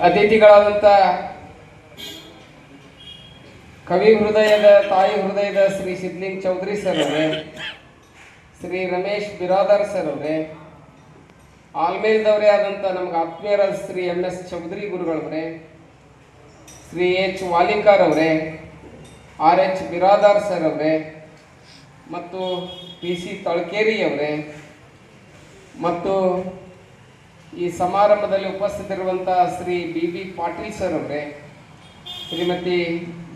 ಅತಿಥಿಗಳಾದಂಥ ಕವಿ ಹೃದಯದ ತಾಯಿ ಹೃದಯದ ಶ್ರೀ ಸಿದ್ಲಿಂಗ್ ಚೌಧರಿ ಸರ್ ಅವರೇ, ಶ್ರೀ ರಮೇಶ್ ಬಿರಾದರ್ ಸರ್ ಅವರೇ, ಆಲ್ಮೇಲ್ದವರೇ ಆದಂಥ ನಮ್ಗೆ ಆತ್ಮೀಯರಾದ ಶ್ರೀ MS ಚೌಧರಿ ಗುರುಗಳವರೇ, ಶ್ರೀ H ವಾಲಿಕಾರ್ ಅವರೇ, RH ಬಿರಾದಾರ್ ಸರ್ ಅವರೇ ಮತ್ತು PC ತಳಕೇರಿ ಅವರೇ ಮತ್ತು ಈ ಸಮಾರಂಭದಲ್ಲಿ ಉಪಸ್ಥಿತರಿರುವಂಥ ಶ್ರೀ BB ಪಾಟೀಲ್ ಸರ್ ಅವರೇ, ಶ್ರೀಮತಿ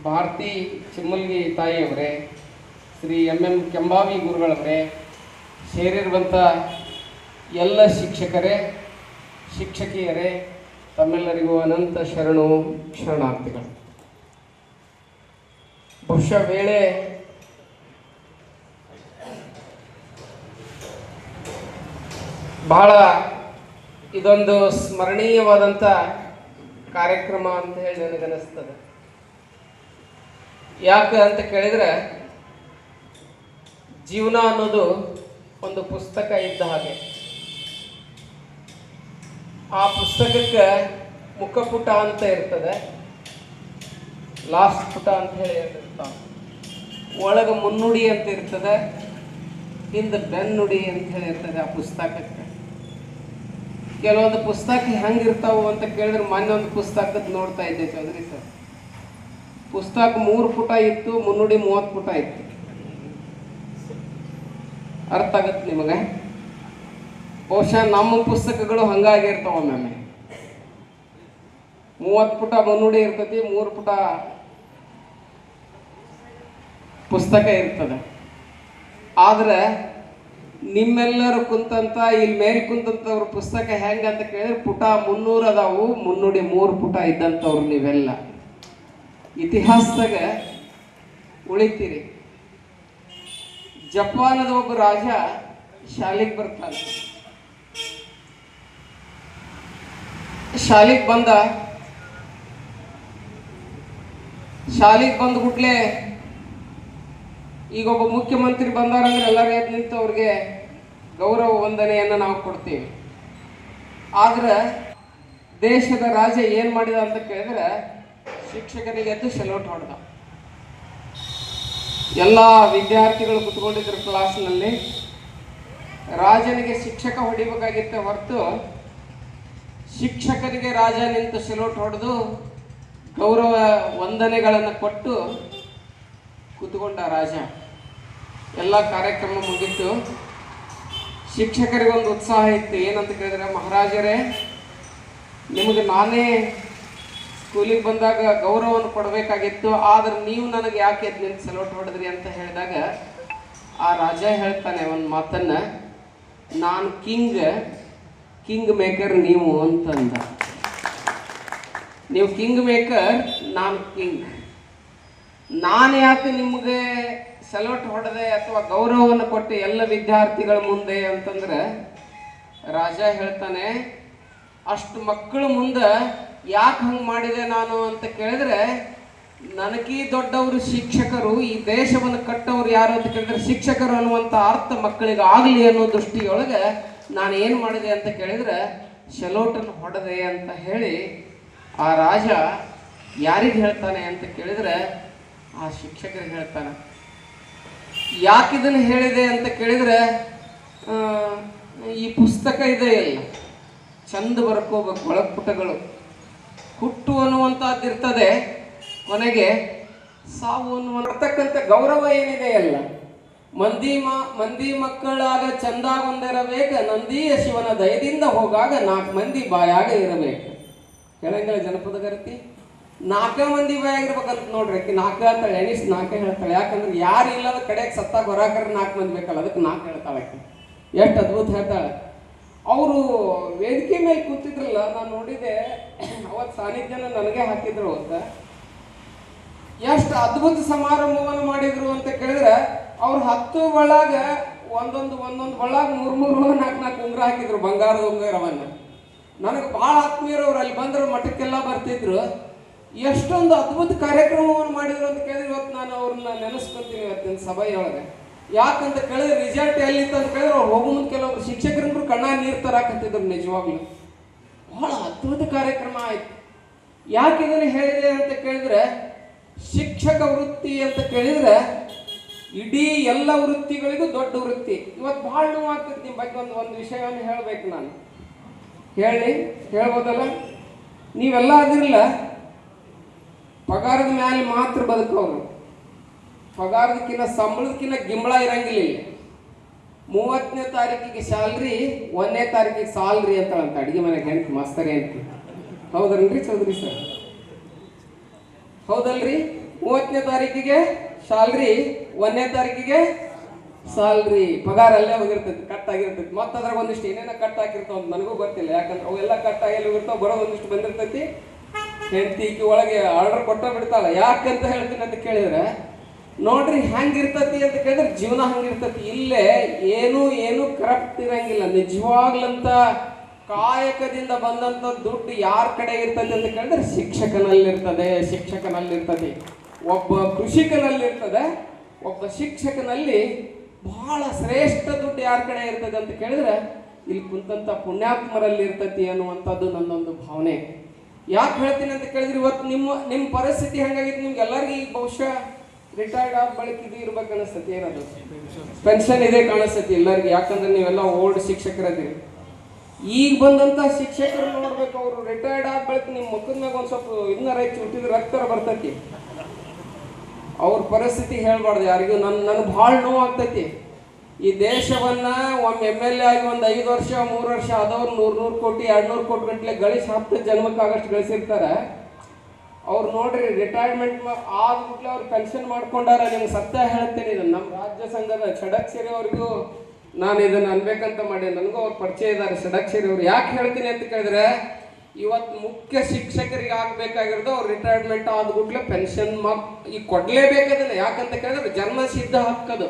ಭಾರತಿ ಚಿಮ್ಮಲ್ಗಿ ತಾಯಿಯವರೇ, ಶ್ರೀ MM ಕೆಂಬಾವಿ ಗುರುಗಳವರೇ, ಸೇರಿರುವಂಥ ಎಲ್ಲ ಶಿಕ್ಷಕರೇ, ಶಿಕ್ಷಕಿಯರೇ, ತಮ್ಮೆಲ್ಲರಿಗೂ ಅನಂತ ಶರಣಾರ್ಥಿಗಳು. ಬಹುಶಃ ವೇಳೆ ಬಹಳ ಇದೊಂದು ಸ್ಮರಣೀಯವಾದಂಥ ಕಾರ್ಯಕ್ರಮ ಅಂತ ಹೇಳಿ ನನಗನ್ನಿಸ್ತದೆ. ಯಾಕೆ ಅಂತ ಕೇಳಿದರೆ, ಜೀವನ ಅನ್ನೋದು ಒಂದು ಪುಸ್ತಕ ಇದ್ದ ಹಾಗೆ. ಆ ಪುಸ್ತಕಕ್ಕೆ ಮುಖಪುಟ ಅಂತ ಇರ್ತದೆ, ಲಾಸ್ಟ್ ಪುಟ ಅಂತ ಹೇಳಿ ಇರ್ತಾವೆ, ಒಳಗೆ ಮುನ್ನುಡಿ ಅಂತ ಇರ್ತದೆ, ಹಿಂದೆ ಬೆನ್ನುಡಿ ಅಂತ ಹೇಳಿ ಇರ್ತದೆ. ಆ ಪುಸ್ತಕಕ್ಕೆ ಕೆಲವೊಂದು ಪುಸ್ತಕ ಹೆಂಗಿರ್ತಾವು ಅಂತ ಕೇಳಿದ್ರೆ, ಮೊನ್ನೆ ಒಂದು ಪುಸ್ತಕದ ನೋಡ್ತಾ ಇದ್ದೆ ಚೌಧರಿ ಸರ್. ಪುಸ್ತಕ 3 ಪುಟ ಇತ್ತು, ಮುನ್ನುಡಿ 30 ಪುಟ ಇತ್ತು. ಅರ್ಥ ಆಗತ್ತೆ ನಿಮಗೆ? ಬಹುಶಃ ನಮ್ಮ ಪುಸ್ತಕಗಳು ಹಂಗಾಗಿರ್ತಾವ. ಒಮ್ಮೊಮ್ಮೆ 30 ಪುಟ ಮುನ್ನುಡಿ ಇರ್ತತಿ, 3 ಪುಟ ಪುಸ್ತಕ ಇರ್ತದೆ. ಆದ್ರೆ ನಿಮ್ಮೆಲ್ಲರೂ ಕುಂತಂತ ಇಲ್ಲಿ ಮೇಲೆ ಕುಂತಂತವ್ರ ಪುಸ್ತಕ ಹೆಂಗ ಅಂತ ಕೇಳಿದ್ರೆ, ಪುಟ 300 ಅದಾವು, ಮುನ್ನುಡಿ 3 ಪುಟ ಇದ್ದಂಥವ್ರು ನೀವೆಲ್ಲ ಇತಿಹಾಸದಾಗ ಉಳಿತೀರಿ. ಜಪಾನದ ಒಬ್ಬ ರಾಜ ಶಾಲೆಗೆ ಬರ್ತಾನೆ. ಶಾಲೆಗೆ ಬಂದ್ಬಿಟ್ಲೆ ಈಗ ಒಬ್ಬ ಮುಖ್ಯಮಂತ್ರಿ ಬಂದಾರಂದ್ರೆ ಎಲ್ಲರೂ ಎದ್ದು ನಿಂತು ಅವ್ರಿಗೆ ಗೌರವ ವಂದನೆಯನ್ನು ನಾವು ಕೊಡ್ತೀವಿ. ಆದ್ರೆ ದೇಶದ ರಾಜ ಏನು ಮಾಡಿದ ಅಂತ ಕೇಳಿದ್ರೆ, ಶಿಕ್ಷಕರಿಗೆ ಎದ್ದು ಸೆಲ್ಯೂಟ್ ಹೊಡೆದ. ಎಲ್ಲ ವಿದ್ಯಾರ್ಥಿಗಳು ಕುತ್ಕೊಂಡಿದ್ರು ಕ್ಲಾಸ್ನಲ್ಲಿ. ರಾಜನಿಗೆ ಶಿಕ್ಷಕ ಹೊಡಿಬೇಕಾಗಿತ್ತೆ ಹೊರತು, ಶಿಕ್ಷಕರಿಗೆ ರಾಜ ನಿಂತು ಸೆಲ್ಯೂಟ್ ಹೊಡೆದು ಗೌರವ ವಂದನೆಗಳನ್ನು ಕೊಟ್ಟು ಕೂತ್ಕೊಂಡ ರಾಜ. ಎಲ್ಲ ಕಾರ್ಯಕ್ರಮ ಮುಗಿತು. ಶಿಕ್ಷಕರಿಗೆ ಒಂದು ಉತ್ಸಾಹ ಇತ್ತು. ಏನಂತ ಕೇಳಿದ್ರೆ, ಮಹಾರಾಜರೇ, ನಿಮಗೆ ನಾನೇ ಸ್ಕೂಲಿಗೆ ಬಂದಾಗ ಗೌರವವನ್ನು ಕೊಡಬೇಕಾಗಿತ್ತು, ಆದ್ರೆ ನೀವು ನನಗೆ ಯಾಕೆ ಎದ್ದು ನಿಂತು ಸೆಲ್ಯೂಟ್ ಹೊಡೆದ್ರಿ ಅಂತ ಹೇಳಿದಾಗ ಆ ರಾಜ ಹೇಳ್ತಾನೆ ಒಂದು ಮಾತನ್ನ, ನಾನು ಕಿಂಗ್ ಮೇಕರ್ ನೀವು ಅಂತಂದ. ನೀವು ಕಿಂಗ್ ಮೇಕರ್, ನಾನು ಕಿಂಗ್. ನಾನು ಯಾಕೆ ನಿಮಗೆ ಸೆಲ್ಯೂಟ್ ಹೊಡೆದೆ ಅಥವಾ ಗೌರವವನ್ನು ಕೊಟ್ಟೆ ಎಲ್ಲ ವಿದ್ಯಾರ್ಥಿಗಳ ಮುಂದೆ ಅಂತಂದ್ರೆ, ರಾಜ ಹೇಳ್ತಾನೆ, ಅಷ್ಟು ಮಕ್ಕಳ ಮುಂದೆ ಯಾಕೆ ಹಂಗೆ ಮಾಡಿದೆ ನಾನು ಅಂತ ಕೇಳಿದ್ರೆ, ನನಗೀ ದೊಡ್ಡವರು ಶಿಕ್ಷಕರು, ಈ ದೇಶವನ್ನು ಕಟ್ಟೋರು ಯಾರು ಅಂತ ಕೇಳಿದ್ರೆ ಶಿಕ್ಷಕರು ಅನ್ನುವಂಥ ಅರ್ಥ ಮಕ್ಕಳಿಗೆ ಆಗಲಿ ಅನ್ನೋ ದೃಷ್ಟಿಯೊಳಗೆ ನಾನು ಏನು ಮಾಡಿದೆ ಅಂತ ಕೇಳಿದ್ರೆ ಸೆಲ್ಯೂಟನ್ನು ಹೊಡೆದೆ ಅಂತ ಹೇಳಿ ಆ ರಾಜ ಯಾರಿಗೆ ಹೇಳ್ತಾನೆ ಅಂತ ಕೇಳಿದ್ರೆ, ಆ ಶಿಕ್ಷಕರಿಗೆ ಹೇಳ್ತಾನೆ. ಯಾಕಿದನ್ನು ಹೇಳಿದೆ ಅಂತ ಕೇಳಿದ್ರೆ, ಈ ಪುಸ್ತಕ ಇದೆ ಇಲ್ಲ, ಚಂದ ಬರ್ಕೋಬೇಕು, ಒಳಪುಟಗಳು. ಹುಟ್ಟು ಅನ್ನುವಂಥದ್ದು ಇರ್ತದೆ, ಕೊನೆಗೆ ಸಾವು ಅನ್ನುವಂತಕ್ಕಂಥ ಗೌರವ ಏನಿದೆ ಅಲ್ಲ, ಮಂದಿ ಮಕ್ಕಳಾಗ ಚಂದಾಗೊಂದಿರಬೇಕು, ನಂದಿಯ ಶಿವನ ದಯದಿಂದ ಹೋಗಾಗ 4 ಮಂದಿ ಬಾಯಾಗ ಇರಬೇಕು. ಹೇಳಂಗಿಲ್ಲ ಜನಪದ ಗರತಿ, 4 ಮಂದಿ ಬಾಯಾಗಿರ್ಬೇಕಂತ ನೋಡ್ರಿ. 4 ಅಂತಾಳೆ, ಎಣಿಸ್ 4 ಹೇಳ್ತಾಳೆ. ಯಾಕಂದ್ರೆ ಯಾರು ಇಲ್ಲದ ಕಡೆಗೆ ಸತ್ತಾಗ ಹೊರಾಕರ 4 ಮಂದಿ ಬೇಕಲ್ಲ, ಅದಕ್ಕೆ 4 ಹೇಳ್ತಾಳೆ. ಎಷ್ಟು ಅದ್ಭುತ ಹೇಳ್ತಾಳೆ. ಅವರು ವೇದಿಕೆ ಮೇಲೆ ಕೂತಿದ್ರಲ್ಲ, ನಾನು ನೋಡಿದೆ, ಅವತ್ತು ಸಾನ್ನಿಧ್ಯನ ನನಗೆ ಹಾಕಿದ್ರು ಅಂತ. ಎಷ್ಟು ಅದ್ಭುತ ಸಮಾರಂಭವನ್ನು ಮಾಡಿದ್ರು ಅಂತ ಕೇಳಿದ್ರೆ, ಅವ್ರು 10 ಒಳಗ ಒಂದೊಂದು ಒಳಗ 3 4 ಉಂಗುರ ಹಾಕಿದ್ರು, ಬಂಗಾರದ ಉಂಗುರವನ್ನು. ನನಗೆ ಭಾಳ ಆತ್ಮೀಯರು ಅವ್ರು ಅಲ್ಲಿ ಬಂದ್ರು, ಮಠಕ್ಕೆಲ್ಲ ಬರ್ತಿದ್ರು. ಎಷ್ಟೊಂದು ಅದ್ಭುತ ಕಾರ್ಯಕ್ರಮವನ್ನು ಮಾಡಿದ್ರು ಅಂತ ಕೇಳಿದ್ರೆ, ಇವತ್ತು ನಾನು ಅವ್ರನ್ನ ನೆನೆಸ್ಕೊತೀನಿ ಇವತ್ತಿನ ಸಭೆಯೊಳಗೆ. ಯಾಕಂತ ಕೇಳಿದ್ರೆ, ರಿಸಲ್ಟ್ ಎಲ್ಲಿತ್ತು ಅಂತ ಕೇಳಿದ್ರೆ, ಅವ್ರು ಹೋಗೋ ಮುಂದೆ ಕೆಲವೊಬ್ರು ಶಿಕ್ಷಕರಂದ್ರು ಕಣ್ಣ ನೀರು ತರಾಕತ್ತಿದ್ರು. ನಿಜವಾಗ್ಲು ಬಹಳ ಅದ್ಭುತ ಕಾರ್ಯಕ್ರಮ ಆಯ್ತು. ಯಾಕೆ ಇದನ್ನು ಹೇಳಿದೆ ಅಂತ ಕೇಳಿದ್ರೆ, ಶಿಕ್ಷಕ ವೃತ್ತಿ ಅಂತ ಕೇಳಿದ್ರೆ ಇಡೀ ಎಲ್ಲ ವೃತ್ತಿಗಳಿಗೂ ದೊಡ್ಡ ವೃತ್ತಿ. ಇವತ್ತು ಭಾಳ ನೋವಾಗ್ತದೆ. ನಿಮ್ಮ ಬಗ್ಗೆ ಒಂದು ವಿಷಯವನ್ನು ಹೇಳಬೇಕು. ನಾನು ಹೇಳ್ಬೋದಲ್ಲ? ನೀವೆಲ್ಲ ಅದಿರಲ್ಲ, ಪಗಾರದ ಮ್ಯಾಲೆ ಮಾತ್ರ ಬದುಕೋರು. ಪಗಾರದಕ್ಕಿಂತ ಸಂಬಳದಕ್ಕಿಂತ ಗಿಂಬಳ ಇರಂಗಿಲ್ಲ. 30ನೇ ತಾರೀಕಿಗೆ ಸ್ಯಾಲ್ರಿ, 1ನೇ ತಾರೀಕಿಗೆ ಸಾಲ್ರಿ ಅಂತಾಳಂತ ಅಡುಗೆ ಮನೆಗೆ ಹೆಂಡ್ತಿ ಮಾಸ್ತರಿ ಅಂತ. ಹೌದಲ್ರಿ ಚೌಧರಿ ಸರ್? ಹೌದಲ್ರಿ? 30ನೇ ತಾರೀಕಿಗೆ ಸ್ಯಾಲ್ರಿ, 1ನೇ ತಾರೀಕಿಗೆ ಸಾಲ್ರಿ. ಪಗಾರ ಅಲ್ಲೇ ಹೋಗಿರ್ತೈತಿ, ಕಟ್ ಆಗಿರ್ತೈತಿ. ಮತ್ತೆ ಅದ್ರಾಗ ಒಂದಿಷ್ಟು ಏನೇನೋ ಕಟ್ ಹಾಕಿರ್ತಾವ ಅಂತ ನನಗೂ ಗೊತ್ತಿಲ್ಲ. ಯಾಕಂದ್ರೆ ಅವೆಲ್ಲ ಕಟ್ ಆಗಿ ಹೋಗಿರ್ತಾವ, ಬರೋದು ಒಂದಿಷ್ಟು ಬಂದಿರ್ತೈತಿ. ಹೆಂಡತಿ ಒಳಗೆ ಆರ್ಡರ್ ಕೊಟ್ಟ ಬಿಡ್ತಾಳ. ಯಾಕಂತ ಹೇಳ್ತೀನಿ ಅಂತ ಕೇಳಿದ್ರೆ, ನೋಡ್ರಿ ಹೆಂಗಿರ್ತತಿ ಅಂತ ಕೇಳಿದ್ರೆ ಜೀವನ ಹಂಗಿರ್ತತಿ. ಇಲ್ಲೇ ಏನು ಕರಪ್ಟ್ ಇರಂಗಿಲ್ಲ. ನಿಜವಾಗ್ಲಂತ ಕಾಯಕದಿಂದ ಬಂದಂತ ದುಡ್ಡು ಯಾರ ಕಡೆ ಇರ್ತದೆ ಅಂತ ಕೇಳಿದ್ರೆ ಶಿಕ್ಷಕನಲ್ಲಿರ್ತದೆ. ಒಬ್ಬ ಕೃಷಿಕನಲ್ಲಿರ್ತದೆ, ಒಬ್ಬ ಶಿಕ್ಷಕನಲ್ಲಿ ಬಹಳ ಶ್ರೇಷ್ಠ ದುಡ್ಡು ಯಾರ ಕಡೆ ಇರ್ತದೆ ಅಂತ ಕೇಳಿದ್ರೆ ಇಲ್ಲಿ ಕುಂತಂತ ಪುಣ್ಯಾತ್ಮರಲ್ಲಿ ಇರ್ತತಿ ಅನ್ನುವಂಥದ್ದು ನನ್ನೊಂದು ಭಾವನೆ. ಯಾಕೆ ಹೇಳ್ತೀನಿ ಅಂತ ಕೇಳಿದ್ರೆ, ಇವತ್ತು ನಿಮ್ಮ ಪರಿಸ್ಥಿತಿ ಹೆಂಗಾಗಿತ್ತು ನಿಮ್ಗೆ ಎಲ್ಲರಿಗೂ ಈಗ ಬಹುಶಃ ರಿಟೈರ್ಡ್ ಆದ ಬಳಿಕ ಇದು ಇರ್ಬೇಕು ಅನಿಸ್ತತಿ. ಏನದು ಪೆನ್ಷನ್ ಇದೆ ಕಾಣಿಸ್ತತಿ ಎಲ್ಲರಿಗೂ. ಯಾಕಂದ್ರೆ ನೀವೆಲ್ಲ ಓಲ್ಡ್ ಶಿಕ್ಷಕರದಿರಿ. ಈಗ ಬಂದಂತ ಶಿಕ್ಷಕರು ನೋಡ್ಬೇಕು, ಅವರು ರಿಟೈರ್ಡ್ ಆದ ಬಳಿಕ ನಿಮ್ಮ ಮುಖದ ಮ್ಯಾಗ ಒಂದು ಸ್ವಲ್ಪ ಇದನ್ನ ರೈತ ಹುಟ್ಟಿದ್ರೆ ರಕ್ತ ಬರ್ತೈತಿ. ಅವ್ರ ಪರಿಸ್ಥಿತಿ ಹೇಳ್ಬಾರ್ದು ಯಾರಿಗೂ. ನನಗೆ ಭಾಳ ನೋವು ಆಗ್ತೈತಿ. ಈ ದೇಶವನ್ನ ಒಮ್ಮೆ MLA ಆಗಿ ಒಂದು 5 ವರ್ಷ 3 ವರ್ಷ ಆದವ್ರು 100 ಕೋಟಿ 200 ಕೋಟಿ ಗಂಟ್ಲೆ ಗಳಿಸಿ 10 ಜನ್ಮಕ್ಕಾಗಷ್ಟು ಗಳಿಸಿರ್ತಾರೆ. ಅವ್ರು ನೋಡ್ರಿ ರಿಟೈರ್ಮೆಂಟ್ ಆಗ್ಬಿಟ್ಲೆ ಅವ್ರು ಪೆನ್ಷನ್ ಮಾಡ್ಕೊಂಡಾರ. ನಿಮ್ಗೆ ಸತ್ಯ ಹೇಳ್ತೇನೆ, ಇದನ್ನು ನಮ್ಮ ರಾಜ್ಯ ಸಂಘದ ಷಡಕ್ಷರಿ ಅವ್ರಿಗೂ ನಾನು ಇದನ್ನು ಅನ್ಬೇಕಂತ ಮಾಡಿ. ನನಗೂ ಅವ್ರು ಪರಿಚಯ ಇದ್ದಾರೆ ಷಡಕ್ಷರಿ ಅವರು. ಯಾಕೆ ಹೇಳ್ತೀನಿ ಅಂತ ಕೇಳಿದ್ರೆ, ಇವತ್ತು ಮುಖ್ಯ ಶಿಕ್ಷಕರಿಗೆ ಆಗ್ಬೇಕಾಗಿರೋದು ಅವ್ರು ರಿಟೈರ್ಮೆಂಟ್ ಆದ್ಬಿಟ್ಲೆ ಪೆನ್ಷನ್ ಈಗ ಕೊಡ್ಲೇಬೇಕದನ್ನ. ಯಾಕಂತ ಕೇಳಿದ್ರೆ ಜನ್ಮ ಸಿದ್ಧ ಹಕ್ಕದು.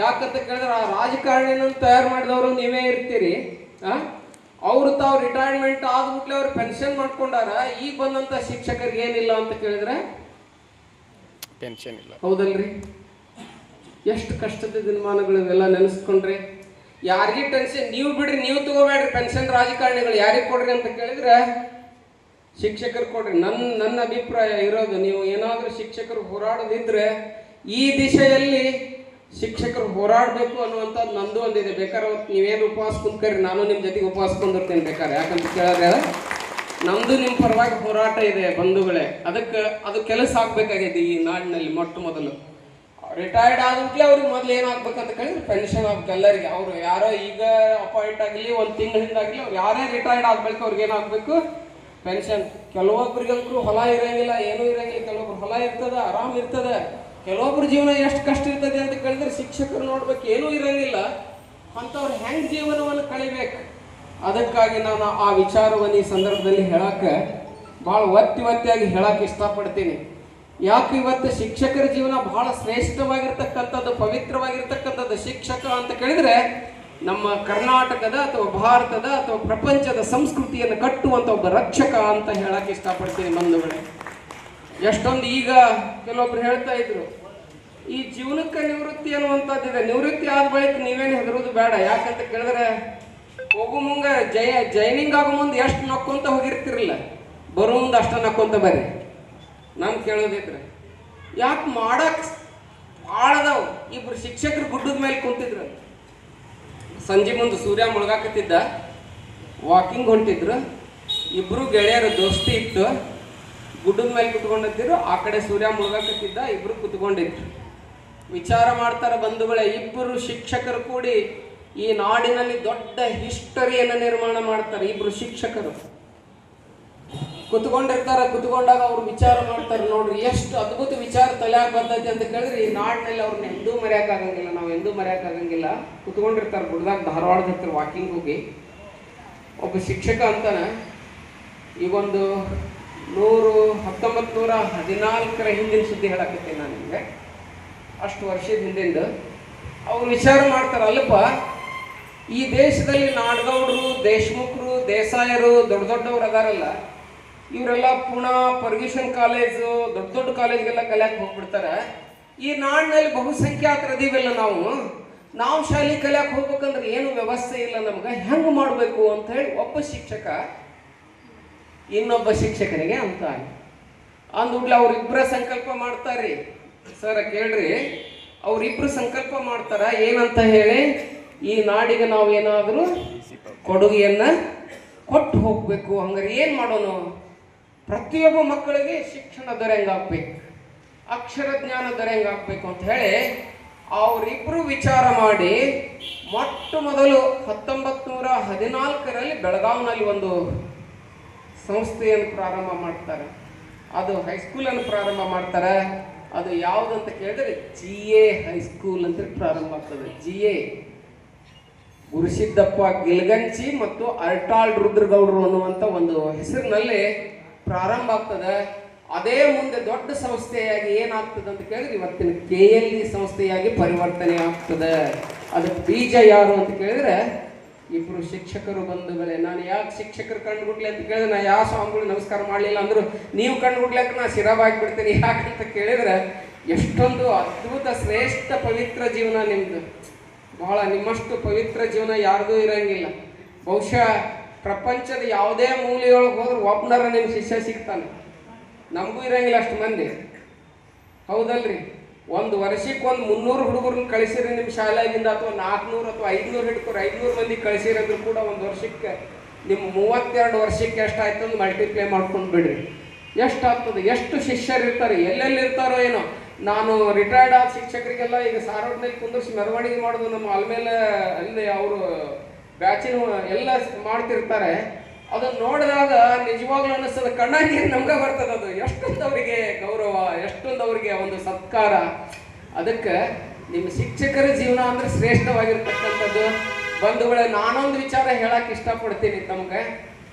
ಯಾಕಂತ ಕೇಳಿದ್ರೆ ಆ ರಾಜಕಾರಣಿನ ತಯಾರು ಮಾಡಿದವರು ನೀವೇ ಇರ್ತೀರಿ. ಅವ್ರು ತಾವು ರಿಟೈರ್ಮೆಂಟ್ ಆದ್ಬಿಟ್ಲೆ ಅವ್ರು ಪೆನ್ಷನ್ ಮಾಡ್ಕೊಂಡಾರ. ಈಗ ಬಂದಂತ ಶಿಕ್ಷಕರಿಗೆ ಏನಿಲ್ಲ ಅಂತ ಕೇಳಿದ್ರೆ ಪೆನ್ಷನ್ ಇಲ್ಲ. ಹೌದಲ್ರಿ? ಎಷ್ಟು ಕಷ್ಟದ ದಿನಮಾನಗಳು ಇವೆಲ್ಲ ನೆನೆಸ್ಕೊಂಡ್ರೆ. ಯಾರಿಗೆ ಟೆನ್ಷನ್ ನೀವು ಬಿಡ್ರಿ, ನೀವು ತಗೋಬೇಡ್ರಿ ಪೆನ್ಷನ್. ರಾಜಕಾರಣಿಗಳು ಯಾರಿಗೆ ಕೊಡ್ರಿ ಅಂತ ಕೇಳಿದ್ರೆ ಶಿಕ್ಷಕರು ಕೊಡ್ರಿ. ನನ್ನ ಅಭಿಪ್ರಾಯ ಇರೋದು, ನೀವು ಏನಾದರೂ ಶಿಕ್ಷಕರು ಹೋರಾಡೋದಿದ್ರೆ ಈ ದಿಶೆಯಲ್ಲಿ ಶಿಕ್ಷಕರು ಹೋರಾಡಬೇಕು ಅನ್ನುವಂಥದ್ದು ನಂದು ಒಂದಿದೆ. ಬೇಕಾದ್ರೆ ಅವತ್ತು ನೀವೇನು ಉಪವಾಸ ಕುಂತ್ಕರಿ, ನಾನು ನಿಮ್ಮ ಜೊತೆಗೆ ಉಪವಾಸ ಕುಂದಿರ್ತೇನೆ ಬೇಕಾದ್ರೆ. ಯಾಕಂತ ಕೇಳಿದ್ರೆ ನಮ್ದು ನಿಮ್ಮ ಪರವಾಗಿ ಹೋರಾಟ ಇದೆ ಬಂಧುಗಳೇ. ಅದು ಕೆಲಸ ಆಗ್ಬೇಕಾಗಿದೆ ಈ ನಾಡಿನಲ್ಲಿ. ಮೊಟ್ಟ ಮೊದಲು ರಿಟೈರ್ಡ್ ಆದ್ಬಿಟ್ಲೆ ಅವ್ರಿಗೆ ಮೊದಲು ಏನಾಗ್ಬೇಕಂತ ಕೇಳಿದ್ರೆ ಪೆನ್ಷನ್ ಆಗ್ಬೇಕು ಎಲ್ಲರಿಗೆ. ಅವರು ಯಾರೋ ಈಗ ಅಪಾಯಿಂಟ್ ಆಗಲಿ, ಒಂದು ತಿಂಗಳಿಂದಾಗಲಿ, ಅವ್ರು ಯಾರೇ ರಿಟೈರ್ಡ್ ಆಗ್ಬೇಕು ಅವ್ರಿಗೆ ಏನಾಗಬೇಕು ಪೆನ್ಷನ್. ಕೆಲವೊಬ್ಬರಿಗಂತೂ ಹೊಲ ಇರಂಗಿಲ್ಲ, ಏನೂ ಇರಂಗಿಲ್ಲ. ಕೆಲವೊಬ್ರು ಹೊಲ ಇರ್ತದೆ, ಆರಾಮ್ ಇರ್ತದೆ. ಕೆಲವೊಬ್ರು ಜೀವನ ಎಷ್ಟು ಕಷ್ಟ ಇರ್ತದೆ ಅಂತ ಕೇಳಿದ್ರೆ ಶಿಕ್ಷಕರು ನೋಡ್ಬೇಕು, ಏನೂ ಇರಂಗಿಲ್ಲ. ಅಂಥವ್ರು ಹೆಂಗೆ ಜೀವನವನ್ನು ಕಳಿಬೇಕು. ಅದಕ್ಕಾಗಿ ನಾನು ಆ ವಿಚಾರವನ್ನು ಈ ಸಂದರ್ಭದಲ್ಲಿ ಹೇಳಕ್ಕೆ ಭಾಳ ಒತ್ತಿಯಾಗಿ ಹೇಳಕ್ಕೆ ಇಷ್ಟಪಡ್ತೀನಿ. ಯಾಕೆ ಇವತ್ತು ಶಿಕ್ಷಕರ ಜೀವನ ಬಹಳ ಶ್ರೇಷ್ಠವಾಗಿರ್ತಕ್ಕಂಥದ್ದು, ಪವಿತ್ರವಾಗಿರ್ತಕ್ಕಂಥದ್ದು. ಶಿಕ್ಷಕ ಅಂತ ಕೇಳಿದ್ರೆ ನಮ್ಮ ಕರ್ನಾಟಕದ ಅಥವಾ ಭಾರತದ ಅಥವಾ ಪ್ರಪಂಚದ ಸಂಸ್ಕೃತಿಯನ್ನು ಕಟ್ಟುವಂಥ ಒಬ್ಬ ರಕ್ಷಕ ಅಂತ ಹೇಳಕ್ಕೆ ಇಷ್ಟಪಡ್ತೀನಿ ಬಂಧುಗಳೇ. ಎಷ್ಟೊಂದು ಈಗ ಕೆಲವೊಬ್ರು ಹೇಳ್ತಾ ಇದ್ರು, ಈ ಜೀವನಕ್ಕೆ ನಿವೃತ್ತಿ ಅನ್ನುವಂಥದ್ದಿದೆ. ನಿವೃತ್ತಿ ಆದ ಬಳಿಕ ನೀವೇನು ಹೆದರೋದು ಬೇಡ. ಯಾಕಂತ ಕೇಳಿದ್ರೆ ಹೋಗು ಮುಂಗ ಜೈನಿಂಗ್ ಆಗೋ ಮುಂದೆ ಎಷ್ಟು ನಕ್ಕೊಂತ ಹೋಗಿರ್ತಿರಲಿಲ್ಲ, ಬರೋ ಮುಂದೆ ಅಷ್ಟ ನಕ್ಕೊಂತ ಬರ್ರಿ. ನಾನು ಕೇಳೋದಿದ್ರೆ ಯಾಕೆ ಮಾಡಕ್ ಆಳದವು. ಇಬ್ರು ಶಿಕ್ಷಕರು ಗುಡ್ಡದ ಮೇಲೆ ಕುಂತಿದ್ರು. ಸಂಜೆ ಮುಂದೆ ಸೂರ್ಯ ಮುಳುಗಾಕತ್ತಿದ್ದ, ವಾಕಿಂಗ್ ಹೊಂಟಿದ್ರು. ಇಬ್ರು ಗೆಳೆಯರು ದೋಸ್ತಿ ಇತ್ತು. ಗುಡ್ಡದ ಮೇಲೆ ಕುತ್ಕೊಂಡಿದ್ರು, ಆ ಕಡೆ ಸೂರ್ಯ ಮುಳುಗಾಕತ್ತಿದ್ದ, ಇಬ್ರು ಕುತ್ಕೊಂಡಿದ್ರು. ವಿಚಾರ ಮಾಡ್ತಾರೆ ಬಂಧುಗಳೇ. ಇಬ್ಬರು ಶಿಕ್ಷಕರು ಕೂಡಿ ಈ ನಾಡಿನಲ್ಲಿ ದೊಡ್ಡ ಹಿಸ್ಟರಿಯನ್ನು ನಿರ್ಮಾಣ ಮಾಡ್ತಾರೆ. ಇಬ್ರು ಶಿಕ್ಷಕರು ಕುತ್ಕೊಂಡಿರ್ತಾರೆ. ಕುತ್ಕೊಂಡಾಗ ಅವ್ರು ವಿಚಾರ ಮಾಡ್ತಾರೆ. ನೋಡ್ರಿ ಎಷ್ಟು ಅದ್ಭುತ ವಿಚಾರ ತಲೆಯಾಗ ಬರ್ತೈತಿ ಅಂತ ಕೇಳಿದ್ರೆ ಈ ನಾಡಿನಲ್ಲಿ ಅವ್ರನ್ನ ಎಂದೂ ಮರೆಯೋಕ್ಕಾಗಂಗಿಲ್ಲ, ನಾವು ಎಂದೂ ಮರೆಯೋಕ್ಕಾಗಂಗಿಲ್ಲ. ಕುತ್ಕೊಂಡಿರ್ತಾರೆ ಗುಡ್ದಾಗ, ಧಾರವಾಡದ ಹತ್ರ ವಾಕಿಂಗ್ ಹೋಗಿ. ಒಬ್ಬ ಶಿಕ್ಷಕ ಅಂತಾನೆ, ಈಗೊಂದು 1914 ಹಿಂದಿನ ಸುದ್ದಿ ಹೇಳಕತ್ತೀನಿ ನಾನು ನಿಮಗೆ. ಅಷ್ಟು ವರ್ಷದ ಹಿಂದಿಂದ ಅವ್ರು ವಿಚಾರ ಮಾಡ್ತಾರೆ, ಅಲ್ಲಪ್ಪ ಈ ದೇಶದಲ್ಲಿ ನಾಡಗೌಡರು, ದೇಶಮುಖರು, ದೇಸಾಯರು, ದೊಡ್ಡ ದೊಡ್ಡವ್ರು ಅದಾರಲ್ಲ, ಇವರೆಲ್ಲ ಪುಣೆ, ಫರ್ಗ್ಯೂಸನ್ ಕಾಲೇಜು, ದೊಡ್ಡ ದೊಡ್ಡ ಕಾಲೇಜ್ಗೆಲ್ಲ ಕಲಿಯಕ್ಕೆ ಹೋಗ್ಬಿಡ್ತಾರೆ. ಈ ನಾಡಿನಲ್ಲಿ ಬಹುಸಂಖ್ಯಾತರು ಅದೀವಲ್ಲ, ನಾವು ಶಾಲೆ ಕಲಿಯಕ್ಕೆ ಹೋಗ್ಬೇಕಂದ್ರೆ ಏನು ವ್ಯವಸ್ಥೆ ಇಲ್ಲ ನಮ್ಗೆ, ಹೆಂಗೆ ಮಾಡಬೇಕು ಅಂತ ಹೇಳಿ ಒಬ್ಬ ಶಿಕ್ಷಕ ಇನ್ನೊಬ್ಬ ಶಿಕ್ಷಕನಿಗೆ ಅಂತಾನೆ. ಅಂದ್ಬಿಟ್ಲೆ ಅವ್ರಿಬ್ಬರ ಸಂಕಲ್ಪ ಮಾಡ್ತಾರ್ರಿ. ಸರ ಕೇಳ್ರಿ, ಅವ್ರಿಬ್ರು ಸಂಕಲ್ಪ ಮಾಡ್ತಾರ ಏನಂತ ಹೇಳಿ, ಈ ನಾಡಿಗೆ ನಾವು ಏನಾದರೂ ಕೊಡುಗೆಯನ್ನ ಕೊಟ್ಟು ಹೋಗ್ಬೇಕು. ಹಂಗಾರೆ ಏನ್ ಮಾಡೋಣ? ಪ್ರತಿಯೊಬ್ಬ ಮಕ್ಕಳಿಗೆ ಶಿಕ್ಷಣ ದೊರೆಯಂಗಾಗ್ಬೇಕು, ಅಕ್ಷರ ಜ್ಞಾನ ದೊರೆಯಂಗಾಗ್ಬೇಕು ಅಂತ ಹೇಳಿ ಅವರಿಬ್ರು ವಿಚಾರ ಮಾಡಿ ಮೊಟ್ಟ ಮೊದಲು 1914ರಲ್ಲಿ ಬೆಳಗಾವಿನಲ್ಲಿ ಒಂದು ಸಂಸ್ಥೆಯನ್ನು ಪ್ರಾರಂಭ ಮಾಡ್ತಾರೆ. ಅದು ಹೈಸ್ಕೂಲನ್ನು ಪ್ರಾರಂಭ ಮಾಡ್ತಾರೆ. ಅದು ಯಾವುದಂತ ಕೇಳಿದ್ರೆ GA ಹೈಸ್ಕೂಲ್ ಅಂತ ಪ್ರಾರಂಭ ಆಗ್ತದೆ. GA ಗುರುಸಿದ್ದಪ್ಪ ಗಿಲ್ಗಂಚಿ ಮತ್ತು ಅರ್ಟಾಳ್ ರುದ್ರಗೌಡರು ಅನ್ನುವಂಥ ಒಂದು ಹೆಸರಿನಲ್ಲಿ ಪ್ರಾರಂಭ ಆಗ್ತದೆ. ಅದೇ ಮುಂದೆ ದೊಡ್ಡ ಸಂಸ್ಥೆಯಾಗಿ ಏನಾಗ್ತದೆ ಅಂತ ಕೇಳಿದ್ರೆ ಇವತ್ತಿನ KLE ಸಂಸ್ಥೆಯಾಗಿ ಪರಿವರ್ತನೆ ಆಗ್ತದೆ. ಅದಕ್ಕೆ ಬೀಜ ಯಾರು ಅಂತ ಕೇಳಿದ್ರೆ ಇಬ್ರು ಶಿಕ್ಷಕರು ಬಂಧುಗಳೇ. ನಾನು ಯಾಕೆ ಶಿಕ್ಷಕರು ಕಂಡುಬಿಡ್ಲಿ ಅಂತ ಕೇಳಿದ್ರೆ, ನಾ ಯಾವ ಸ್ವಾಮಿಗಳು ನಮಸ್ಕಾರ ಮಾಡಲಿಲ್ಲ ಅಂದ್ರು ನೀವು ಕಂಡುಬಿಡ್ಲಿಕ್ಕೆ ನಾ ಶಿರಬಾಗಿ ಬಿಡ್ತೀನಿ. ಯಾಕಂತ ಕೇಳಿದ್ರೆ ಎಷ್ಟೊಂದು ಅದ್ಭುತ ಶ್ರೇಷ್ಠ ಪವಿತ್ರ ಜೀವನ ನಿಮ್ದು. ಬಹಳ ನಿಮ್ಮಷ್ಟು ಪವಿತ್ರ ಜೀವನ ಯಾರ್ದೂ ಇರಂಗಿಲ್ಲ. ಬಹುಶಃ ಪ್ರಪಂಚದ ಯಾವುದೇ ಮೂಲೆಯೊಳಗೆ ಹೋದ್ರೆ ಒಬ್ಬನರ ನಿಮ್ಮ ಶಿಷ್ಯ ಸಿಗ್ತಾನೆ. ನಮಗೂ ಇರಂಗಿಲ್ಲ ಅಷ್ಟು ಮಂದಿ, ಹೌದಲ್ರಿ? ಒಂದು ವರ್ಷಕ್ಕೆ ಒಂದು 300 ಹುಡುಗರನ್ನ ಕಳಿಸಿರಿ ನಿಮ್ಮ ಶಾಲೆಯಿಂದ, ಅಥವಾ 400 ಅಥವಾ 500 ಹಿಡ್ಕೊರಿ. 500 ಮಂದಿ ಕಳಿಸಿರಂದ್ರೂ ಕೂಡ ಒಂದು ವರ್ಷಕ್ಕೆ ನಿಮ್ಮ 32 ವರ್ಷಕ್ಕೆ ಎಷ್ಟಾಯ್ತು ಅಂತ ಮಲ್ಟಿಪ್ಲೈ ಮಾಡ್ಕೊಂಡು ಬಿಡ್ರಿ. ಎಷ್ಟಾಗ್ತದೆ? ಎಷ್ಟು ಶಿಷ್ಯರು ಇರ್ತಾರೆ, ಎಲ್ಲೆಲ್ಲಿ ಇರ್ತಾರೋ ಏನೋ. ನಾನು ರಿಟೈರ್ಡ್ ಆದ ಶಿಕ್ಷಕರಿಗೆಲ್ಲ ಈಗ ಸಾರೋಡ್ನಲ್ಲಿ ಕುಂದಿಸಿ ಮೆರವಣಿಗೆ ಮಾಡೋದು ನಮ್ಮ ಆಲ್ಮೇಲೆ ಅಲ್ಲಿ ಅವರು ಬ್ಯಾಚಿನ ಎಲ್ಲ ಮಾಡ್ತಿರ್ತಾರೆ. ಅದನ್ನು ನೋಡಿದಾಗ ನಿಜವಾಗ್ಲೂ ಅನ್ನಿಸ್ತದೆ, ಕಣ್ಣಾಗಿ ನೀರು ನಮ್ಗೆ ಬರ್ತದೆ. ಅದು ಎಷ್ಟೊಂದು ಅವರಿಗೆ ಗೌರವ, ಎಷ್ಟೊಂದು ಅವರಿಗೆ ಒಂದು ಸತ್ಕಾರ. ಅದಕ್ಕೆ ನಿಮ್ಮ ಶಿಕ್ಷಕರ ಜೀವನ ಅಂದ್ರೆ ಶ್ರೇಷ್ಠವಾಗಿರ್ತಕ್ಕಂಥದ್ದು. ಬಂಧುಗಳೇ, ನಾನೊಂದು ವಿಚಾರ ಹೇಳಕ್ಕೆ ಇಷ್ಟಪಡ್ತೀನಿ ತಮಗೆ.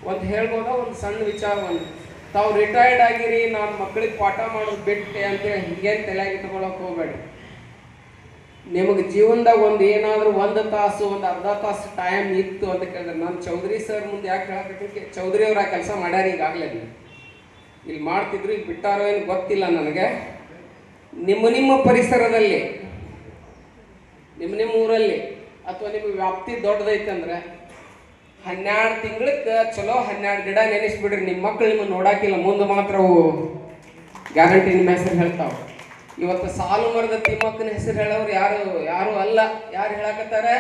ಒಂದು ಹೇಳ್ಬೋದಾ? ಒಂದು ಸಣ್ಣ ವಿಚಾರವನ್ನು. ತಾವು ರಿಟೈರ್ಡ್ ಆಗಿರಿ, ನಾನು ಮಕ್ಕಳಿಗೆ ಪಾಠ ಮಾಡೋದು ಬಿಟ್ಟೆ ಅಂತೇಳಿ ಹಿಂಗೇನು ತಲೆಯಾಗಿ ಇಟ್ಕೊಳ್ಳೋಕೆ ಹೋಗ್ಬೇಡಿ. ನಿಮಗೆ ಜೀವನದಾಗ ಒಂದು ಏನಾದರೂ 1 ತಾಸು, ಒಂದು ಅರ್ಧ ತಾಸು ಟೈಮ್ ಇತ್ತು ಅಂತ ಕೇಳಿದ್ರೆ, ನಾನು ಚೌಧರಿ ಸರ್ ಮುಂದೆ ಯಾಕೆ ಹೇಳಕ್ಕೆ, ಚೌಧರಿ ಅವ್ರು ಆ ಕೆಲಸ ಮಾಡ್ಯಾರ ಈಗಾಗಲೇ. ಇಲ್ಲಿ ಮಾಡ್ತಿದ್ರು, ಇಲ್ಲಿ ಬಿಟ್ಟಾರೋ ಏನು ಗೊತ್ತಿಲ್ಲ ನನಗೆ. ನಿಮ್ಮ ಪರಿಸರದಲ್ಲಿ, ನಿಮ್ಮ ಊರಲ್ಲಿ ಅಥವಾ ನಿಮ್ಮ ವ್ಯಾಪ್ತಿ ದೊಡ್ಡದೈತಂದ್ರೆ 12 ತಿಂಗಳಕ್ಕೆ ಚಲೋ 12 ಗಿಡ ನೆನೆಸ್ಬಿಡ್ರಿ. ನಿಮ್ಮ ಮಕ್ಕಳು ನಿಮ್ಮನ್ನು ನೋಡಾಕಿಲ್ಲ, ಮುಂದೆ ಮಾತ್ರ ಅವು ಗ್ಯಾರಂಟಿ ನಿಮ್ಮ ಹೆಸರು ಹೇಳ್ತಾವೆ. ಇವತ್ತು ಸಾಲು ಮರದ ತಿಮ್ಮಕ್ಕನ ಹೆಸರು ಹೇಳೋರು ಯಾರು ಅಲ್ಲ. ಯಾರು ಹೇಳಕತ್ತಾರೆ?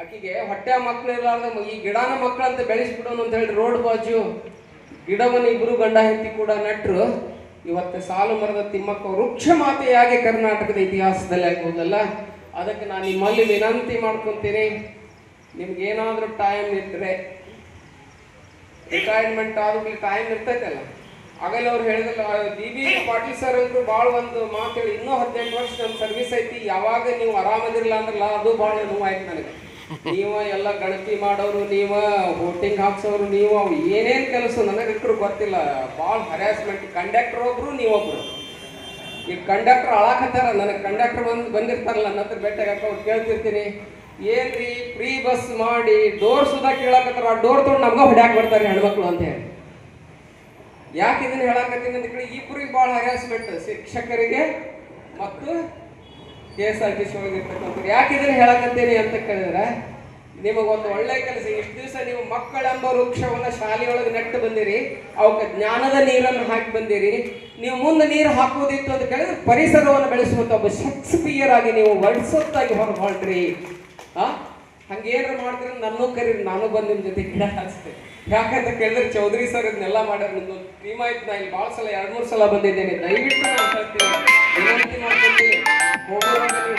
ಆಕಿಗೆ ಹೊಟ್ಟೆ ಮಕ್ಕಳು ಇರಲಾರ್ದ ಈ ಗಿಡನ ಮಕ್ಕಳಂತ ಬೆಳೆಸ್ಬಿಡೋನು ಅಂತ ಹೇಳಿ ರೋಡ್ ಬಾಜು ಗಿಡವನ್ನು ಇಬ್ಬರು ಗಂಡ ಹೆಂಡತಿ ಕೂಡ ನೆಟ್ಟರು. ಇವತ್ತು ಸಾಲು ಮರದ ತಿಮ್ಮಕ್ಕ ವೃಕ್ಷ ಮಾತೆಯಾಗಿ ಕರ್ನಾಟಕದ ಇತಿಹಾಸದಲ್ಲಿ ಆಗ್ಬೋದಲ್ಲ. ಅದಕ್ಕೆ ನಾನು ನಿಮ್ಮಲ್ಲಿ ವಿನಂತಿ ಮಾಡ್ಕೊತೀನಿ, ನಿಮ್ಗೇನಾದ್ರೂ ಟೈಮ್ ಇದ್ರೆ, ರಿಟೈರ್ಮೆಂಟ್ ಆದ್ಮೇಲೆ ಟೈಮ್ ಇರ್ತೈತಲ್ಲ, ಆಗಲೇ ಅವ್ರು ಹೇಳಿದ್ರಲ್ಲ, BB ಪಾಟೀಲ್ ಸರ್ ಅಂದ್ರು ಭಾಳ ಒಂದು ಮಾತು ಹೇಳಿ, ಇನ್ನೂ 18 ವರ್ಷ ನಮ್ಮ ಸರ್ವಿಸ್ ಐತಿ, ಯಾವಾಗ ನೀವು ಆರಾಮದಿರಲ್ಲ ಅಂದ್ರಲ್ಲ, ಅದು ಭಾಳ ನೋವಾಯ್ತು ನನಗೆ. ನೀವು ಎಲ್ಲ ಗಣತಿ ಮಾಡೋರು, ನೀವು ವೋಟಿಂಗ್ ಹಾಕ್ಸೋರು, ನೀವು ಅವು ಏನೇನು ಕೆಲಸ ನನಗೆ ಗೊತ್ತಿಲ್ಲ. ಭಾಳ ಹರ್ಯಾಸ್ಮೆಂಟ್. ಕಂಡಕ್ಟರ್ ಒಬ್ರು, ನೀವೊಬ್ರು. ಈಗ ಕಂಡಕ್ಟರ್ ಅಳಾಕತ್ತಾರ, ನನಗೆ ಕಂಡಕ್ಟರ್ ಬಂದಿರ್ತಾರಲ್ಲ, ನನ್ನ ಹತ್ರ ಭೇಟಿಯಾಗಕ್ಕೆ ಅವ್ರು ಕೇಳ್ತಿರ್ತೀನಿ, ಏನ್ರಿ ಫ್ರೀ ಬಸ್ ಮಾಡಿ ಡೋರ್ ಸುಧಾ ಕೇಳಾಕತ್ತಾರ, ಆ ಡೋರ್ ತೊಗೊಂಡು ನಮ್ಗೆ ಹೊಡ್ಯಾಕ್ ಬರ್ತಾರೆ ಹೆಣ್ಮಕ್ಳು ಅಂತ ಹೇಳಿ. ಯಾಕೆ ಇದನ್ನ ಹೇಳಾಕತ್ತೀನಿ ಅಂತ ಕೇಳಿ, ಇಬ್ಬರಿಗೆ ಭಾಳ ಹರ್ಯಾಸ್ಮೆಂಟ್, ಶಿಕ್ಷಕರಿಗೆ ಮತ್ತು KSRTC ಒಳಗಿರ್ತಕ್ಕಂಥ. ಯಾಕೆ ಇದನ್ನ ಹೇಳಾಕತ್ತೀನಿ ಅಂತ ಕೇಳಿದ್ರೆ, ನಿಮಗೊಂದು ಒಳ್ಳೆ ಕೆಲಸ. ಇಷ್ಟು ದಿವಸ ನೀವು ಮಕ್ಕಳೆಂಬ ವೃಕ್ಷವನ್ನು ಶಾಲೆಯೊಳಗೆ ನೆಟ್ಟು ಬಂದಿರಿ, ಅವಕ್ಕೆ ಜ್ಞಾನದ ನೀರನ್ನು ಹಾಕಿ ಬಂದಿರಿ. ನೀವು ಮುಂದೆ ನೀರು ಹಾಕುವುದಿತ್ತು ಅಂತ ಕೇಳಿದ್ರೆ ಪರಿಸರವನ್ನು ಬೆಳೆಸುವಂಥ ಒಬ್ಬ ಶೇಕ್ಸ್ಪಿಯರ್ ಆಗಿ ನೀವು ವರ್ಡ್ಸೊತ್ತಾಗಿ ಹೊರಡ್ರಿ. ಹಂಗೇನಾರು ಮಾಡಿದ್ರೆ ನನ್ನೂ ಕರೀರಿ, ನಾನು ಬಂದು ನಿಮ್ಮ ಜೊತೆ ಗಿಡ ಹಾಕ್ಸ್ತೇನೆ. ಯಾಕಂತ ಕೇಳಿದ್ರೆ ಚೌಧರಿ ಸರ್ ಇದನ್ನೆಲ್ಲ ಮಾಡ್ಯಾರ. ನಿಮ್ದು ಟೀಮ್ ಆಯ್ತು, ನಾ ಇಲ್ಲಿ ಭಾಳ ಸಲ 2-3 ಸಲ ಬಂದಿದ್ದೇನೆ. ದಯವಿಟ್ಟು ನಾನು ಹೇಳ್ತೀನಿ, ವಿನಂತಿ ಮಾಡ್ಕೊತೀನಿ, ಹೋಗುವಾಗ ನೀವು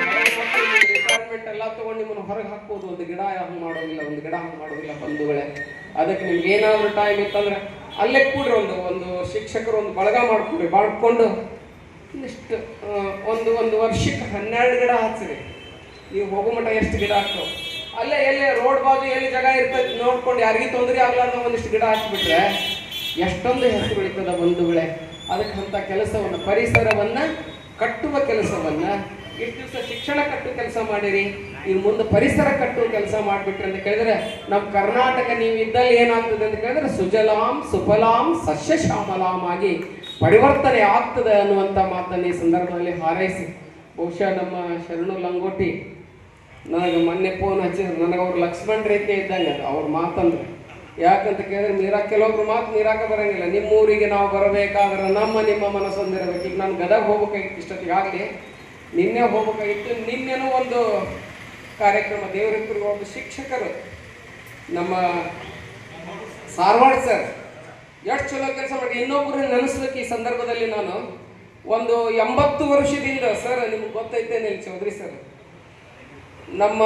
ರಿಕ್ವೈರ್ಮೆಂಟ್ ಎಲ್ಲ ತೊಗೊಂಡು ನಿಮ್ಮನ್ನು ಹೊರಗೆ ಹಾಕ್ಬೋದು. ಒಂದು ಗಿಡ ಹಂಗೆ ಮಾಡೋದಿಲ್ಲ, ಒಂದು ಗಿಡ ಹಂಗೆ ಮಾಡೋದಿಲ್ಲ ಬಂಧುಗಳೇ. ಅದಕ್ಕೆ ನಿಮ್ಗೆ ಏನಾದರೂ ಟೈಮ್ ಇತ್ತಂದ್ರೆ ಅಲ್ಲೇ ಕೂಡ್ರಿ, ಒಂದು ಶಿಕ್ಷಕರು ಒಂದು ಬಳಗ ಮಾಡ್ಕೊಂಡು ಇಷ್ಟು ಒಂದು ವರ್ಷಕ್ಕೆ 12 ಗಿಡ ಹಚ್ಚಿರಿ. ನೀವು ಹೋಗೋ ಮಟ್ಟ ಎಷ್ಟು ಗಿಡ ಹಾಕ್ತಾವೆ ಅಲ್ಲೇ ಎಲ್ಲಿ ರೋಡ್ ಬಾಜು ಎಲ್ಲಿ ಜಾಗ ಇರ್ತೈತಿ ನೋಡ್ಕೊಂಡು, ಯಾರಿಗೂ ತೊಂದರೆ ಆಗ್ಲಾರ್ದ ಒಂದಿಷ್ಟು ಗಿಡ ಹಾಕ್ಬಿಟ್ರೆ ಎಷ್ಟೊಂದು ಹೆಸರು ಬೆಳೀತದ ಬಂಧುಗಳೇ. ಅದಕ್ಕೆ ಅಂಥ ಕೆಲಸವನ್ನು, ಪರಿಸರವನ್ನು ಕಟ್ಟುವ ಕೆಲಸವನ್ನು, ಇಷ್ಟು ದಿವಸ ಶಿಕ್ಷಣ ಕಟ್ಟುವ ಕೆಲಸ ಮಾಡಿರಿ, ಇನ್ನು ಮುಂದೆ ಪರಿಸರ ಕಟ್ಟುವ ಕೆಲಸ ಮಾಡಿಬಿಟ್ರಿ ಅಂತ ಕೇಳಿದ್ರೆ ನಮ್ಮ ಕರ್ನಾಟಕ ನೀವು ಇದ್ದಲ್ಲಿ ಏನಾಗ್ತದೆ ಅಂತ ಕೇಳಿದ್ರೆ ಸುಜಲಾಂ ಸುಫಲಾಂ ಸಸ್ಯ ಶ್ಯಾಮಲಾಂ ಆಗಿ ಪರಿವರ್ತನೆ ಆಗ್ತದೆ ಅನ್ನುವಂಥ ಮಾತನ್ನು ಈ ಸಂದರ್ಭದಲ್ಲಿ ಹಾರೈಸಿ, ಬಹುಶಃ ನಮ್ಮ ಶರಣು ಲಂಗೋಟಿ ನನಗೆ ಮೊನ್ನೆ ಫೋನ್ ಹಚ್ಚಿದ್ರು. ನನಗೆ ಅವ್ರು ಲಕ್ಷ್ಮಣ್ ರೇಖೆ ಇದ್ದಂಗೆ ಅದು ಅವ್ರ ಮಾತಂದ್ರೆ. ಯಾಕಂತ ಕೇಳಿದ್ರೆ ಕೆಲವೊಬ್ರು ಮಾತು ಮೀರಾಕ ಬರಂಗಿಲ್ಲ. ನಿಮ್ಮೂರಿಗೆ ನಾವು ಬರಬೇಕಾದ್ರೆ ನಿಮ್ಮ ಮನಸ್ಸೊಂದಿರಬೇಕು. ಈಗ ನಾನು ಗದಗ ಹೋಗ್ಬೇಕಾಗಿತ್ತು, ಇಷ್ಟೊತ್ತಿಗಾಗಲಿ ನಿನ್ನೆ ಹೋಗ್ಬೇಕಾಗಿತ್ತು. ನಿನ್ನೆನೂ ಒಂದು ಕಾರ್ಯಕ್ರಮ ದೇವರಿಬ್ಬರು ಒಬ್ಬ ಶಿಕ್ಷಕರು ನಮ್ಮ ಸಾರವಾಡ ಸರ್ ಎಷ್ಟು ಚಲೋ ಕೆಲಸ ಮಾಡಿ ಇನ್ನೊಬ್ಬರನ್ನ ನೆನೆಸ್ಬೇಕು. ಈ ಸಂದರ್ಭದಲ್ಲಿ ನಾನು ಒಂದು 80 ವರ್ಷದಿಂದ ಸರ್, ನಿಮ್ಗೆ ಗೊತ್ತೈತೇನೆ ಚೌಧರಿ ಸರ್, ನಮ್ಮ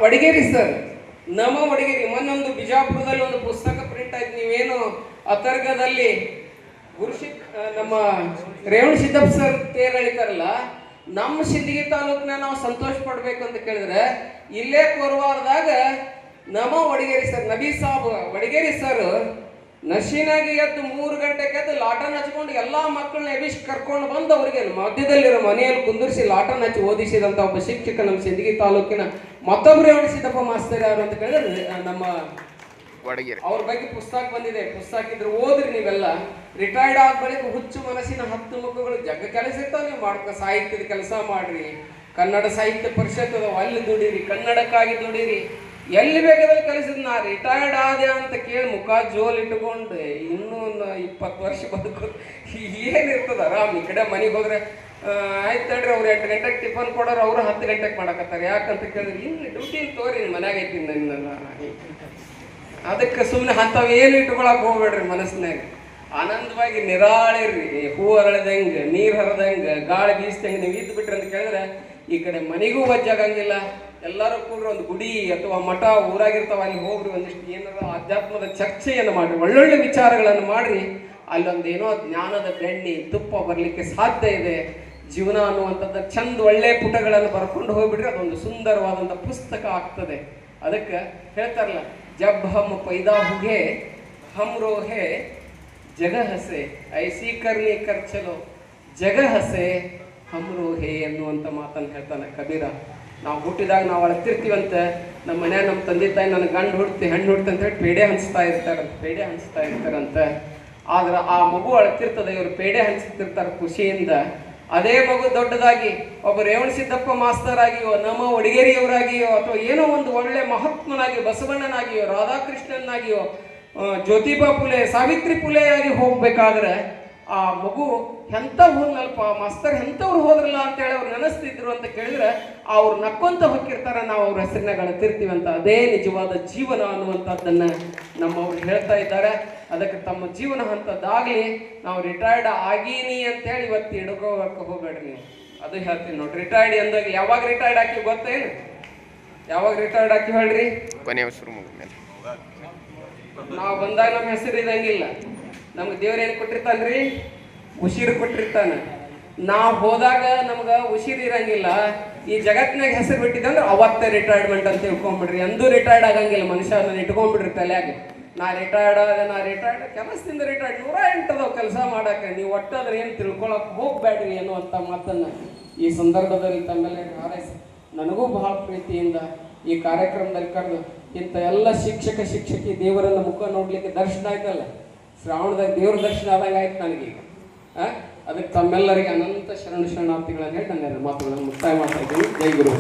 ವಡಗೇರಿ ಸರ್, ನಮ್ಮ ವಡಗೇರಿ ಮೊನ್ನೊಂದು ಬಿಜಾಪುರದಲ್ಲಿ ಒಂದು ಪುಸ್ತಕ ಪ್ರಿಂಟ್ ಆಯ್ತು. ನೀವೇನು ಅತರ್ಗದಲ್ಲಿ ನಮ್ಮ ರೇವಣ ಸಿದ್ದಪ್ಪ ಸರ್ ತೇರು ಎಳಿತಾರಲ್ಲ, ನಮ್ಮ ಸಿಂದಗಿ ತಾಲೂಕಿನ ನಾವು ಸಂತೋಷ ಪಡ್ಬೇಕು ಅಂತ ಕೇಳಿದ್ರೆ ಇಲ್ಲೇ ಕೋರವಾರದಾಗ ನಮ್ಮ ವಡಗೇರಿ ಸರ್, ನಬಿ ಸಾಬ್ ವಡಗೇರಿ ಸರ್ ನಶೀನಾಗಿ ಎದ್ದು 3 ಗಂಟೆಗೆ ಎದ್ದು ಲಾಟನ್ ಹಚ್ಕೊಂಡು ಎಲ್ಲಾ ಮಕ್ಕಳನ್ನ ಎಬಿಸಿ ಕರ್ಕೊಂಡು ಬಂದು ಅವರಿಗೆ ಮಧ್ಯದಲ್ಲಿರೋ ಮನೆಯಲ್ಲಿ ಕುಂದಿರಿಸಿ ಲಾಟನ್ ಹಚ್ಚಿ ಓದಿಸಿದಂತ ಒಬ್ಬ ಶಿಕ್ಷಕ ನಮ್ಮ ಸಿಂದಗಿ ತಾಲೂಕಿನ ಮತ್ತೊಬ್ಬರು ರೇವಣ ಸಿದ್ದಪ್ಪ ಮಾಸ್ತರ್ ಯಾರು ಅಂತ ಕೇಳಿದ್ರೆ ನಮ್ಮ ವಡಗೇರಿ. ಅವ್ರ ಬಗ್ಗೆ ಪುಸ್ತಕ ಬಂದಿದೆ, ಪುಸ್ತಕ ಇದ್ರೆ ಓದ್ರಿ ನೀವೆಲ್ಲ. ರಿಟೈರ್ಡ್ ಆದ ಬಳಿಕ ಹುಚ್ಚು ಮನಸ್ಸಿನ 10 ಮಕ್ಕಳು ಜಗ್ಗ ಕೆಲಸ ಇರ್ತಾವ, ನೀವು ಮಾಡ್ಕೊ ಸಾಹಿತ್ಯದ ಕೆಲಸ ಮಾಡ್ರಿ, ಕನ್ನಡ ಸಾಹಿತ್ಯ ಪರಿಷತ್ ಅಲ್ಲಿ ದುಡೀರಿ, ಕನ್ನಡಕ್ಕಾಗಿ ದುಡೀರಿ, ಎಲ್ಲಿ ಬೇಕಾದಲ್ಲಿ ಕಲಿಸಿದ್. ನಾ ರಿಟೈರ್ಡ್ ಆದೆ ಅಂತ ಕೇಳಿ ಮುಖ ಜೋಲ್ ಇಟ್ಕೊಂಡು ಇನ್ನೂ 20 ವರ್ಷ ಬದುಕು ಏನಿರ್ತದ ಆರಾಮ್. ಈ ಕಡೆ ಮನೆಗೆ ಹೋದ್ರೆ ಆಯ್ತು ತಡ್ರಿ, ಅವ್ರು 8 ಗಂಟೆಗೆ ಟಿಫನ್ ಕೊಡೋರು, ಅವ್ರು 10 ಗಂಟೆಗೆ ಮಾಡಕತ್ತಾರೆ. ಯಾಕಂತ ಕೇಳಿದ್ರೆ ಇನ್ನು ಡ್ಯೂಟಿ ತೋರಿ ಮನ್ಯಾಗ ಐತಿ ನನ್ನೆಲ್ಲ. ಅದಕ್ಕೆ ಸುಮ್ಮನೆ ಅಂಥವೇನು ಇಟ್ಕೊಳಕ್ ಹೋಗ್ಬೇಡ್ರಿ ಮನಸ್ಸಿನಾಗ. ಆನಂದವಾಗಿ ನಿರಾಳಿರ್ರಿ, ಹೂ ಹರಳದಂಗೆ, ನೀರು ಹರದಂಗೆ, ಗಾಳಿ ಬೀಸ್ದಂಗೆ ನೀವು ಇದ್ದು ಬಿಟ್ರಿ ಅಂತ ಕೇಳಿದ್ರೆ ಈ ಕಡೆ ಮನೆಗೂ ವಜ್ಜಾಗಂಗಿಲ್ಲ. ಎಲ್ಲರೂ ಕೂಡ ಒಂದು ಗುಡಿ ಅಥವಾ ಮಠ ಊರಾಗಿರ್ತಾವ, ಅಲ್ಲಿ ಹೋಗ್ರಿ, ಒಂದಿಷ್ಟು ಏನಾರ ಆಧ್ಯಾತ್ಮದ ಚರ್ಚೆಯನ್ನು ಮಾಡ್ರಿ, ಒಳ್ಳೊಳ್ಳೆ ವಿಚಾರಗಳನ್ನು ಮಾಡ್ರಿ. ಅಲ್ಲೊಂದೇನೋ ಜ್ಞಾನದ ಬೆಣ್ಣೆ ತುಪ್ಪ ಬರಲಿಕ್ಕೆ ಸಾಧ್ಯ ಇದೆ. ಜೀವನ ಅನ್ನುವಂಥದ್ದು ಚಂದ ಒಳ್ಳೆ ಪುಟಗಳನ್ನು ಬರ್ಕೊಂಡು ಹೋಗ್ಬಿಟ್ರೆ ಅದೊಂದು ಸುಂದರವಾದಂಥ ಪುಸ್ತಕ ಆಗ್ತದೆ. ಅದಕ್ಕೆ ಹೇಳ್ತಾರಲ್ಲ, ಜಬ್ ಹಮ್ ಪೈದಾ ಹುಗೆ ಹಮ್ ರೋಹೆ ಜಗ ಹಸೆ ಐಸಿ ಕರ್ನಿ ಕರ್ಚಲೋ ಜಗ ಹಸೆ ಹಮ್ ರೋಹೆ ಎನ್ನುವಂಥ ಮಾತನ್ನು ಹೇಳ್ತಾನೆ ಕಬೀರ. ನಾವು ಹುಟ್ಟಿದಾಗ ನಾವು ಅಳ್ತಿರ್ತೀವಂತ, ನಮ್ಮ ಮನ್ಯಾಗ ನಮ್ಮ ತಂದೆ ತಾಯಿ ನನ್ನ ಗಂಡು ಹುಡ್ತಿ ಹೆಣ್ಣು ಹುಡ್ತಿ ಅಂತ ಹೇಳಿ ಪೇಡೆ ಹಂಚ್ತಾ ಇರ್ತಾರಂತ. ಆದ್ರೆ ಆ ಮಗು ಅಳ್ತಿರ್ತದೆ, ಇವರು ಪೇಡೆ ಹಂಚ್ತಿರ್ತಾರೆ ಖುಷಿಯಿಂದ. ಅದೇ ಮಗು ದೊಡ್ಡದಾಗಿ ಒಬ್ಬ ರೇವಣ ಸಿದ್ದಪ್ಪ ಮಾಸ್ತರ್ ಆಗಿಯೋ, ನಮ್ಮ ವಡಗೇರಿಯವರಾಗಿಯೋ, ಅಥವಾ ಏನೋ ಒಂದು ಒಳ್ಳೆ ಮಹಾತ್ಮನಾಗಿಯೋ, ಬಸವಣ್ಣನಾಗಿಯೋ, ರಾಧಾಕೃಷ್ಣನಾಗಿಯೋ, ಜ್ಯೋತಿಬಾ ಫುಲೆ, ಸಾವಿತ್ರಿ ಫುಲೆ ಆಗಿ ಹೋಗ್ಬೇಕಾದ್ರೆ ಆ ಮಗು ಎಂಥ ಹೋದ್ನಲ್ಪ ಮಾಸ್ತರ್, ಎಂಥವ್ರು ಹೋದ್ರಲ್ಲ ಅಂತೇಳಿ ಅವ್ರು ನೆನೆಸ್ತಿದ್ರು ಅಂತ ಕೇಳಿದ್ರೆ ಅವ್ರು ನಕ್ಕೊಂತ ಹೋಗಿರ್ತಾರೆ, ನಾವು ಅವ್ರ ಹೆಸರಿನಾಗ ಅಳ್ತಿರ್ತೀವಿ ಅಂತ. ಅದೇ ನಿಜವಾದ ಜೀವನ ಅನ್ನುವಂಥದ್ದನ್ನು ನಮ್ಮವ್ರು ಹೇಳ್ತಾ ಇದ್ದಾರೆ. ಅದಕ್ಕೆ ತಮ್ಮ ಜೀವನ ಅಂಥದ್ದಾಗಲಿ, ನಾವು ರಿಟೈರ್ಡ್ ಆಗೀನಿ ಅಂತೇಳಿ ಇವತ್ತು ಹಿಡ್ಕೋಬೇಕು ಹೋಗ್ಬೇಡ್ರಿ ನೀವು. ಅದು ಹೇಳ್ತೀನಿ ನೋಡಿ, ರಿಟೈರ್ಡ್ ಅಂದಾಗ ಯಾವಾಗ ರಿಟೈರ್ಡ್ ಹಾಕಿ ಗೊತ್ತೇನು? ಯಾವಾಗ ರಿಟೈರ್ಡ್ ಹಾಕಿ ಹೇಳ್ರಿ? ಕೊನೆ ಹೆಸರು ನಾವು ಬಂದಾಗ ನಮ್ಮ ಹೆಸರು ಇದಂಗಿಲ್ಲ. ನಮ್ಗೆ ದೇವ್ರೇನು ಕೊಟ್ಟಿರ್ತಾನ್ರಿ? ಉಸಿರು ಕೊಟ್ಟಿರ್ತಾನೆ. ನಾವು ಹೋದಾಗ ನಮ್ಗೆ ಉಸಿರು ಇರಂಗಿಲ್ಲ. ಈ ಜಗತ್ತಿನಾಗ ಹೆಸರು ಬಿಟ್ಟಿದ್ದಂದ್ರೆ ಅವತ್ತೇ ರಿಟೈರ್ಮೆಂಟ್ ಅಂತ ತಿಳ್ಕೊಂಬಿಡ್ರಿ. ಎಂದೂ ರಿಟೈರ್ಡ್ ಆಗಂಗಿಲ್ಲ. ಮನುಷ್ಯನ ಇಟ್ಕೊಂಡ್ಬಿಡ್ರಿ ತಲೆಯಾಗ, ನಾ ರಿಟೈರ್ಡ್ ಕೆಲಸದಿಂದ ರಿಟೈರ್ಡ್ 108 ಅದಾವ ಕೆಲಸ ಮಾಡಕ್ಕೆ. ನೀವು ಒಟ್ಟಾದ್ರೆ ಏನು ತಿಳ್ಕೊಳಕ್ ಹೋಗ್ಬೇಡ್ರಿ ಅನ್ನುವಂಥ ಮಾತನ್ನು ಈ ಸಂದರ್ಭದಲ್ಲಿ ತಮ್ಮೆಲ್ಲ ಹಾರೈಸಿ, ನನಗೂ ಬಹಳ ಪ್ರೀತಿಯಿಂದ ಈ ಕಾರ್ಯಕ್ರಮದಲ್ಲಿ ಕರೆದು ಇಂಥ ಎಲ್ಲ ಶಿಕ್ಷಕಿ ದೇವರನ್ನ ಮುಖ ನೋಡ್ಲಿಕ್ಕೆ ದರ್ಶನ ಆಯ್ತಲ್ಲ, ಶ್ರಾವಣದಾಗ ದೇವ್ರ ದರ್ಶನ ಆದಾಗ ಆಯ್ತು ನನಗೀಗ. ಅದಕ್ಕೆ ತಮ್ಮೆಲ್ಲರಿಗೆ ಅನಂತ ಶರಣಾರ್ಥಿಗಳನ್ನು ಹೇಳಿ ನನ್ನ ಮಾತುಗಳನ್ನು ಮುಕ್ತಾಯ ಮಾಡ್ತಾ ಇದ್ದೀನಿ. ಜೈ ಗುರು.